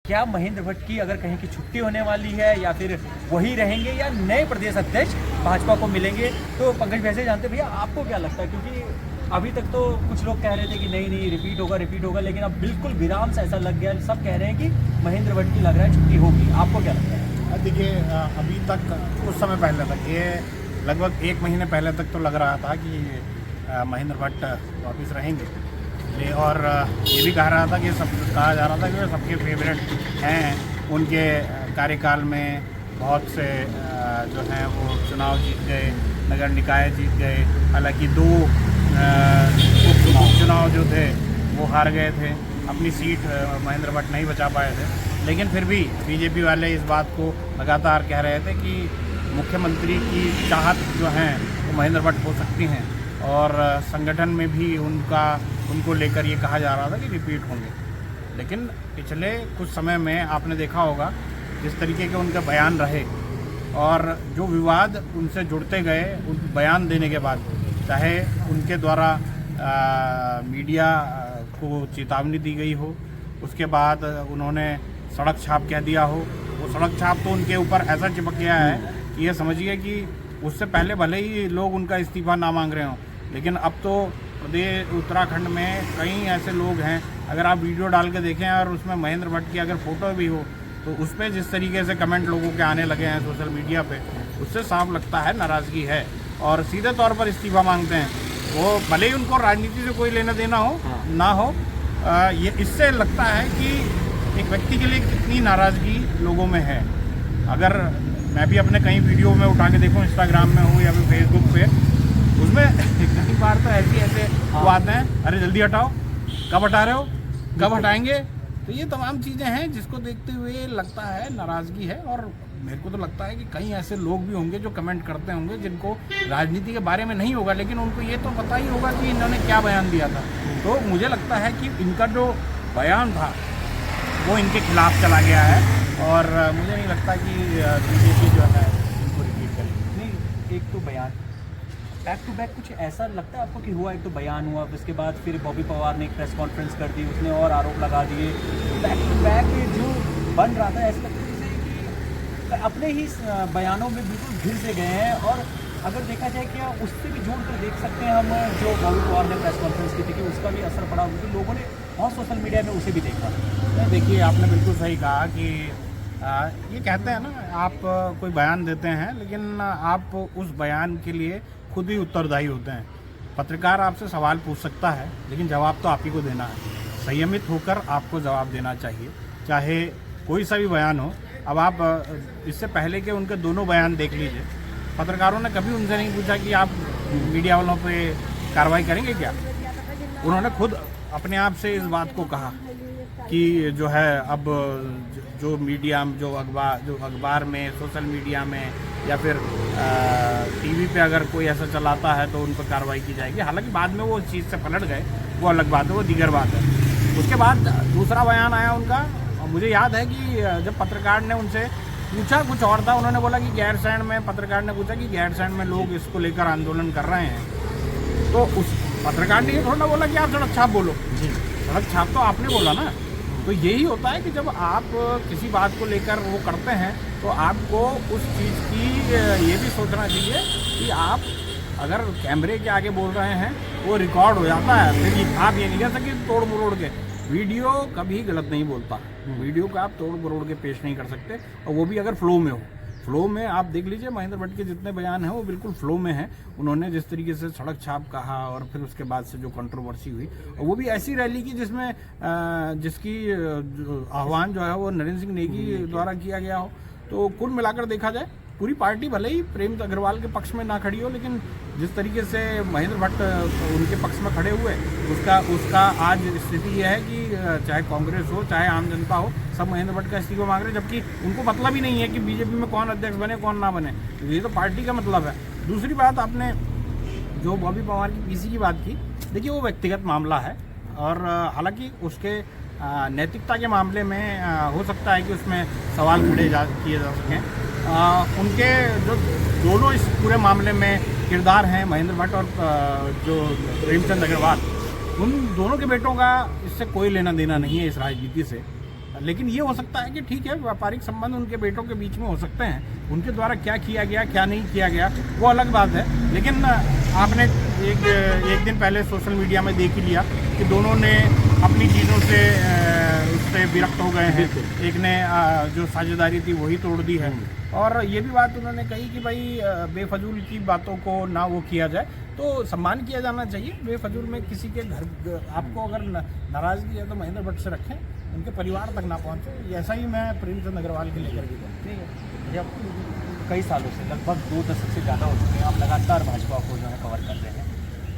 क्या महेंद्र भट्ट की अगर कहीं की छुट्टी होने वाली है या फिर वही रहेंगे या नए प्रदेश अध्यक्ष भाजपा को मिलेंगे? तो पंकज वैसे जानते भैया, आपको क्या लगता है? क्योंकि अभी तक तो कुछ लोग कह रहे थे कि नहीं रिपीट होगा, लेकिन अब बिल्कुल विराम से ऐसा लग गया, सब कह रहे हैं कि महेंद्र भट्ट की लग रहा है छुट्टी होगी। आपको क्या लगता है? देखिए, अभी तक कुछ समय पहले तक, ये लगभग 1 महीने पहले तक तो लग रहा था कि महेंद्र भट्ट वापस रहेंगे, और ये भी कहा रहा था कि सब कहा जा रहा था कि वे सबके फेवरेट हैं। उनके कार्यकाल में बहुत से जो हैं वो चुनाव जीत गए, नगर निकाय जीत गए। हालांकि 2 उपचुनाव जो थे वो हार गए थे, अपनी सीट महेंद्र भट्ट नहीं बचा पाए थे। लेकिन फिर भी बीजेपी वाले इस बात को लगातार कह रहे थे कि मुख्यमंत्री की चाहत जो हैं वो महेंद्र भट्ट हो सकती हैं, और संगठन में भी उनको लेकर ये कहा जा रहा था कि रिपीट होंगे। लेकिन पिछले कुछ समय में आपने देखा होगा जिस तरीके के उनके बयान रहे, और जो विवाद उनसे जुड़ते गए उन बयान देने के बाद, चाहे उनके द्वारा मीडिया को चेतावनी दी गई हो, उसके बाद उन्होंने सड़क छाप कह दिया हो, वो सड़क छाप तो उनके ऊपर ऐसा चिपक गया है कि ये समझिए कि उससे पहले भले ही लोग उनका इस्तीफा ना मांग रहे हों, लेकिन अब तो प्रदेश उत्तराखंड में कई ऐसे लोग हैं, अगर आप वीडियो डाल के देखें और उसमें महेंद्र भट्ट की अगर फ़ोटो भी हो, तो उस पर जिस तरीके से कमेंट लोगों के आने लगे हैं सोशल मीडिया पे, उससे साफ लगता है नाराज़गी है, और सीधे तौर पर इस्तीफा मांगते हैं। वो भले ही उनको राजनीति से कोई लेना देना हो ना हो, ये इससे लगता है कि एक व्यक्ति के लिए कितनी नाराज़गी लोगों में है। अगर मैं भी अपने कई वीडियो में उठा के देखूँ, इंस्टाग्राम में हो या फिर फेसबुक पे, उसमें कई बार तो ऐसे वो आते हैं, अरे जल्दी हटाओ, कब हटा रहे हो, कब हटाएंगे। तो ये तमाम चीज़ें हैं जिसको देखते हुए लगता है नाराज़गी है। और मेरे को तो लगता है कि कई ऐसे लोग भी होंगे जो कमेंट करते होंगे जिनको राजनीति के बारे में नहीं होगा, लेकिन उनको ये तो पता ही होगा कि इन्होंने क्या बयान दिया था। तो मुझे लगता है कि इनका जो बयान था वो इनके खिलाफ चला गया है, और मुझे नहीं लगता कि बीजेपी जो है इनको रिपीट करेगी। नहीं, एक तो बयान बैक टू बैक कुछ ऐसा लगता है आपको कि हुआ? एक तो बयान हुआ, उसके बाद फिर बॉबी पवार ने एक प्रेस कॉन्फ्रेंस कर दी, उसने और आरोप लगा दिए। बैक टू बैक जो बन रहा था, ऐसा लगता है कि अपने ही बयानों में बिल्कुल घिर से गए हैं। और अगर देखा जाए क्या उससे भी जोड़ कर देख सकते हैं हम, जो बॉबी पवार ने प्रेस कॉन्फ्रेंस की थी, कि उसका भी असर पड़ा, क्योंकि लोगों ने बहुत सोशल मीडिया में उसे भी देखा। देखिए, आपने बिल्कुल सही कहा कि ये कहते हैं ना, आप कोई बयान देते हैं लेकिन आप उस बयान के लिए खुद ही उत्तरदायी होते हैं। पत्रकार आपसे सवाल पूछ सकता है, लेकिन जवाब तो आप ही को देना है। संयमित होकर आपको जवाब देना चाहिए, चाहे कोई सा भी बयान हो। अब आप इससे पहले के उनके दोनों बयान देख लीजिए, पत्रकारों ने कभी उनसे नहीं पूछा कि आप मीडिया वालों पे कार्रवाई करेंगे क्या। उन्होंने खुद अपने आप से इस बात को कहा कि जो है अब जो मीडिया, जो अखबार में, सोशल मीडिया में या फिर टीवी पे अगर कोई ऐसा चलाता है तो उन पर कार्रवाई की जाएगी। हालांकि बाद में वो उस चीज़ से पलट गए, वो अलग बात है, वो दीगर बात है। उसके बाद दूसरा बयान आया उनका, और मुझे याद है कि जब पत्रकार ने उनसे पूछा कुछ और था, उन्होंने बोला कि गैरसैंण में, पत्रकार ने पूछा कि गैरसैंण में लोग इसको लेकर आंदोलन कर रहे हैं, तो उस पत्रकार ने ये थोड़ा ना बोला कि आप सड़क छाप बोलो। सड़क छाप तो आपने बोला ना। तो यही होता है कि जब आप किसी बात को लेकर वो करते हैं, तो आपको उस चीज़ की ये भी सोचना चाहिए कि आप अगर कैमरे के आगे बोल रहे हैं वो रिकॉर्ड हो जाता है। फिर आप ये नहीं कह सकते तोड़ मरोड़ के। वीडियो कभी गलत नहीं बोलता, वीडियो को आप तोड़ मरोड़ के पेश नहीं कर सकते, और वो भी अगर फ्लो में हो। फ्लो में आप देख लीजिए, महेंद्र भट्ट के जितने बयान हैं वो बिल्कुल फ्लो में हैं। उन्होंने जिस तरीके से सड़क छाप कहा, और फिर उसके बाद से जो कंट्रोवर्सी हुई, और वो भी ऐसी रैली की जिसमें जिसकी आह्वान जो है वो नरेंद्र सिंह नेगी द्वारा किया गया हो। तो कुल मिलाकर देखा जाए, पूरी पार्टी भले ही प्रेम अग्रवाल के पक्ष में ना खड़ी हो, लेकिन जिस तरीके से महेंद्र भट्ट उनके पक्ष में खड़े हुए, उसका आज स्थिति यह है कि चाहे कांग्रेस हो चाहे आम जनता हो, सब महेंद्र भट्ट का इस्तीफा मांग रहे हैं, जबकि उनको मतलब ही नहीं है कि बीजेपी में कौन अध्यक्ष बने कौन ना बने। ये तो पार्टी का मतलब है। दूसरी बात, आपने जो बॉबी पवार की पीसी की बात की, देखिए वो व्यक्तिगत मामला है, और हालांकि उसके नैतिकता के मामले में हो सकता है कि उसमें सवाल किए जा सकें। उनके जो दोनों इस पूरे मामले में किरदार हैं, महेंद्र भट्ट और जो प्रेमचंद अग्रवाल, उन दोनों के बेटों का इससे कोई लेना देना नहीं है इस राजनीति से। लेकिन ये हो सकता है कि ठीक है, व्यापारिक संबंध उनके बेटों के बीच में हो सकते हैं, उनके द्वारा क्या किया गया क्या नहीं किया गया वो अलग बात है। लेकिन आपने एक दिन पहले सोशल मीडिया में देख ही लिया कि दोनों ने अपनी चीज़ों से उससे विरक्त हो गए हैं। एक ने जो साझेदारी थी वही तोड़ दी है, और ये भी बात उन्होंने कही कि भाई बेफजूल की बातों को ना वो किया जाए, तो सम्मान किया जाना चाहिए। बेफजूल में किसी के घर आपको अगर नाराज़गी है तो महेंद्र भट्ट से रखें, उनके परिवार तक ना पहुँचे। ऐसा ही मैं प्रेमचंद अग्रवाल के लेकर भी कहूँ। जब कई सालों से लगभग 2 दशक से ज़्यादा हो चुके हैं आप लगातार भाजपा को जो है कवर कर रहे हैं,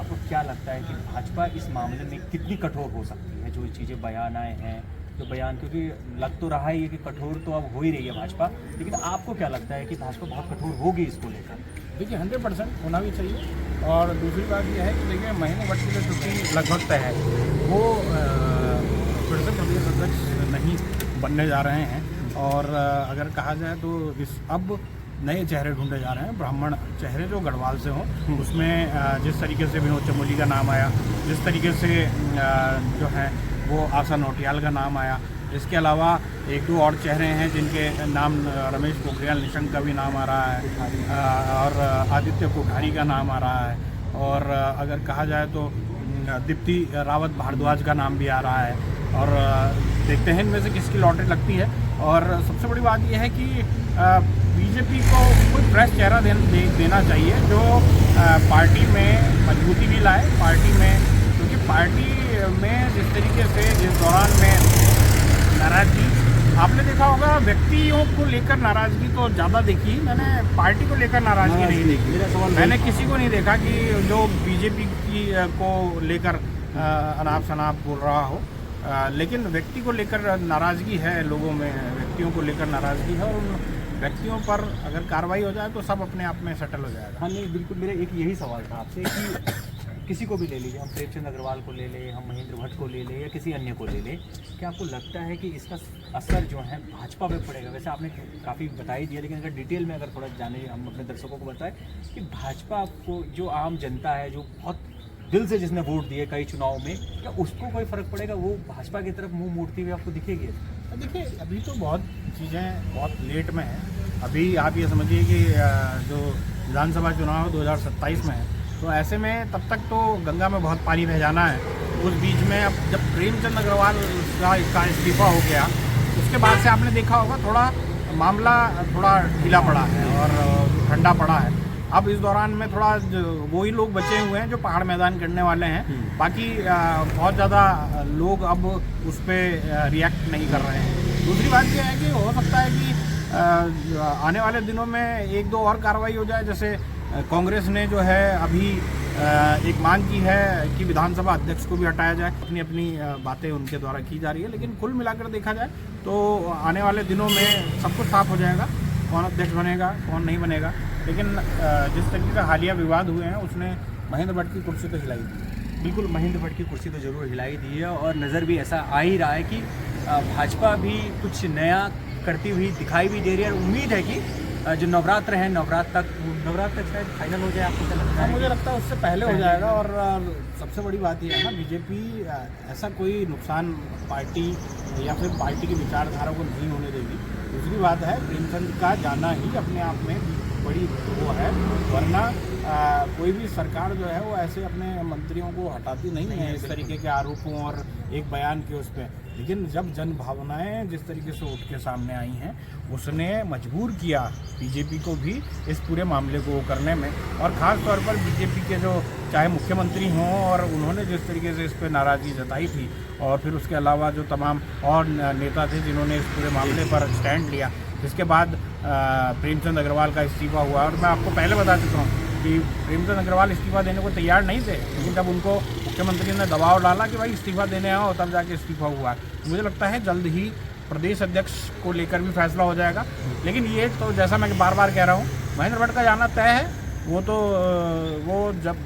आपको क्या लगता है कि भाजपा इस मामले में कितनी कठोर हो सकती है? जो चीज़ें बयान आए हैं, जो बयान, क्योंकि लग तो रहा ही है कि कठोर तो अब हो ही रही है भाजपा, लेकिन आपको क्या लगता है कि भाजपा बहुत कठोर होगी इसको लेकर? देखिए 100% होना भी चाहिए। और दूसरी बात यह है कि देखिए महेंद्र भट्ट की जो छुट्टी लगभग तय है, वो फिर से प्रदेश अध्यक्ष नहीं बनने जा रहे हैं। और अगर कहा जाए तो अब नए चेहरे ढूंढे जा रहे हैं, ब्राह्मण चेहरे जो गढ़वाल से हों। उसमें जिस तरीके से विनोद चमोली का नाम आया, जिस तरीके से जो है वो आशा नौटियाल का नाम आया, इसके अलावा 1-2 और चेहरे हैं जिनके नाम रमेश पोखरियाल निशंक का भी नाम आ रहा है, और आदित्य कोठारी का नाम आ रहा है, और अगर कहा जाए तो दीप्ति रावत भारद्वाज का नाम भी आ रहा है। और देखते हैं इनमें से किसकी लॉटरी लगती है। और सबसे बड़ी बात यह है कि बीजेपी को कोई फ्रेश चेहरा देना चाहिए जो पार्टी में मजबूती भी लाए, पार्टी में, क्योंकि पार्टी में जिस तरीके से जिस दौरान में नाराजगी आपने देखा होगा, व्यक्तियों को लेकर नाराजगी तो ज़्यादा देखी, मैंने पार्टी को लेकर नाराजगी नहीं देखी। मैंने किसी को नहीं देखा कि जो बीजेपी की को लेकर अनाप शनाप बोल रहा हो, लेकिन व्यक्ति को लेकर नाराज़गी है लोगों में, व्यक्तियों को लेकर नाराज़गी है, और उन व्यक्तियों पर अगर कार्रवाई हो जाए तो सब अपने आप में सेटल हो जाएगा। हाँ नहीं, बिल्कुल, मेरा एक यही सवाल था आपसे कि किसी को भी ले लीजिए, हम प्रेमचंद अग्रवाल को ले लें, हम महेंद्र भट्ट को ले लें या किसी अन्य को ले लें, क्या आपको लगता है कि इसका असर जो है भाजपा पे पड़ेगा? वैसे आपने काफ़ी बता ही दिया, लेकिन अगर डिटेल में अगर थोड़ा जाने, हम अपने दर्शकों को बताएं कि भाजपा को जो आम जनता है, जो बहुत दिल से जिसने वोट दिए कई चुनाव में, क्या उसको कोई फ़र्क पड़ेगा? वो भाजपा की तरफ मुँह मोड़ती हुई आपको दिखेगी? देखिए अभी तो बहुत चीज़ें बहुत लेट में हैं। अभी आप ये समझिए कि जो विधानसभा चुनाव 2027 में है, तो ऐसे में तब तक तो गंगा में बहुत पानी बह जाना है। उस बीच में अब जब प्रेमचंद अग्रवाल का इस्तीफा हो गया, उसके बाद से आपने देखा होगा थोड़ा मामला थोड़ा ढीला पड़ा है और ठंडा पड़ा है। अब इस दौरान में थोड़ा वही लोग बचे हुए हैं जो पहाड़ मैदान करने वाले हैं, बाकी बहुत ज़्यादा लोग अब उस पर रिएक्ट नहीं कर रहे हैं। दूसरी बात यह है कि हो सकता है कि आने वाले दिनों में 1-2 और कार्रवाई हो जाए। जैसे कांग्रेस ने जो है अभी एक मांग की है कि विधानसभा अध्यक्ष को भी हटाया जाए। अपनी अपनी बातें उनके द्वारा की जा रही है, लेकिन कुल मिलाकर देखा जाए तो आने वाले दिनों में सब कुछ साफ हो जाएगा, कौन अध्यक्ष बनेगा कौन नहीं बनेगा। लेकिन जिस तरीके का हालिया विवाद हुए हैं उसने महेंद्र भट्ट की कुर्सी तो हिलाई दी। बिल्कुल, महेंद्र भट्ट की कुर्सी तो जरूर हिलाई दी है, और नज़र भी ऐसा आ ही रहा है कि भाजपा भी कुछ नया करती हुई दिखाई भी दे रही है। और उम्मीद है कि जो नवरात्र है, नवरात्र तक शायद फाइनल हो जाए। आपको क्या लगता है? मुझे लगता है उससे पहले हो जाएगा। और सबसे बड़ी बात यह है ना, बीजेपी ऐसा कोई नुकसान पार्टी या फिर पार्टी की विचारधारा को नहीं होने देगी। दूसरी बात है, प्रेमचंद का जाना ही अपने आप में बड़ी वो है, वरना कोई भी सरकार जो है वो ऐसे अपने मंत्रियों को हटाती नहीं है इस तरीके के आरोपों और एक बयान के उस पर। लेकिन जब जन भावनाएं जिस तरीके से उठ के सामने आई हैं, उसने मजबूर किया बीजेपी को भी इस पूरे मामले को करने में। और ख़ास तौर पर बीजेपी के जो चाहे मुख्यमंत्री हों, और उन्होंने जिस तरीके से इस पर नाराज़गी जताई थी, और फिर उसके अलावा जो तमाम और नेता थे जिन्होंने इस पूरे मामले पर स्टैंड लिया, जिसके बाद प्रेमचंद अग्रवाल का इस्तीफा हुआ। और मैं आपको पहले बता चुका हूँ कि प्रेमचंद अग्रवाल इस्तीफा देने को तैयार नहीं थे, लेकिन जब उनको मुख्यमंत्री ने दबाव डाला कि भाई इस्तीफा देने आओ, तब जाके इस्तीफा हुआ। तो मुझे लगता है जल्द ही प्रदेश अध्यक्ष को लेकर भी फैसला हो जाएगा। लेकिन ये तो जैसा मैं बार बार कह रहा हूँ, महेंद्र भट्ट का जाना तय है। वो जब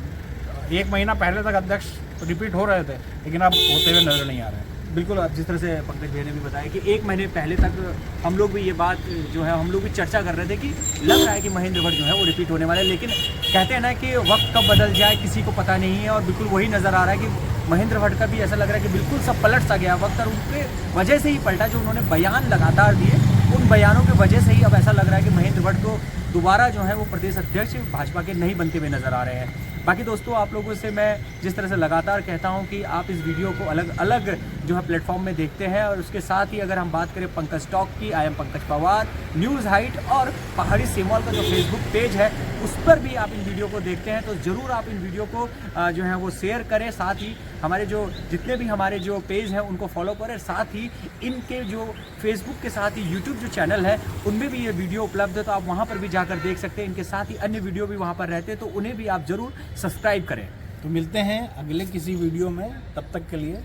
1 महीना पहले तक अध्यक्ष रिपीट हो रहे थे, लेकिन अब होते हुए नजर नहीं आ रहे हैं। बिल्कुल, अब जिस तरह से पंकज भैया ने भी बताया कि 1 महीने पहले तक हम लोग भी ये बात जो है हम लोग भी चर्चा कर रहे थे कि लग रहा है कि महेंद्र भट्ट जो है वो रिपीट होने वाला है, लेकिन कहते हैं ना कि वक्त कब बदल जाए किसी को पता नहीं है, और बिल्कुल वही नज़र आ रहा है कि महेंद्र भट्ट का भी ऐसा लग रहा है कि बिल्कुल सब पलट सा गया वक्त, और उनके वजह से ही पलटा। जो उन्होंने बयान लगातार दिए, उन बयानों की वजह से ही अब ऐसा लग रहा है कि महेंद्र भट्ट को दोबारा जो है वो प्रदेश अध्यक्ष भाजपा के नहीं बनते हुए नज़र आ रहे हैं। बाकी दोस्तों, आप लोगों से मैं जिस तरह से लगातार कहता हूं कि आप इस वीडियो को अलग अलग जो है प्लेटफॉर्म में देखते हैं, और उसके साथ ही अगर हम बात करें पंकज टॉक की, I am Pankaj Pawar, news height और पहाड़ी सेमॉल का जो फेसबुक पेज है उस पर भी आप इन वीडियो को देखते हैं, तो ज़रूर आप इन वीडियो को जो है वो शेयर करें। साथ ही हमारे जो जितने भी हमारे जो पेज हैं उनको फॉलो करें, साथ ही इनके जो फेसबुक के साथ ही यूट्यूब जो चैनल है उनमें भी ये वीडियो उपलब्ध है, तो आप वहाँ पर भी जाकर देख सकते हैं। इनके साथ ही अन्य वीडियो भी वहाँ पर रहते हैं, तो उन्हें भी आप ज़रूर सब्सक्राइब करें। तो मिलते हैं अगले किसी वीडियो में, तब तक के लिए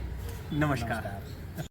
नमस्कार।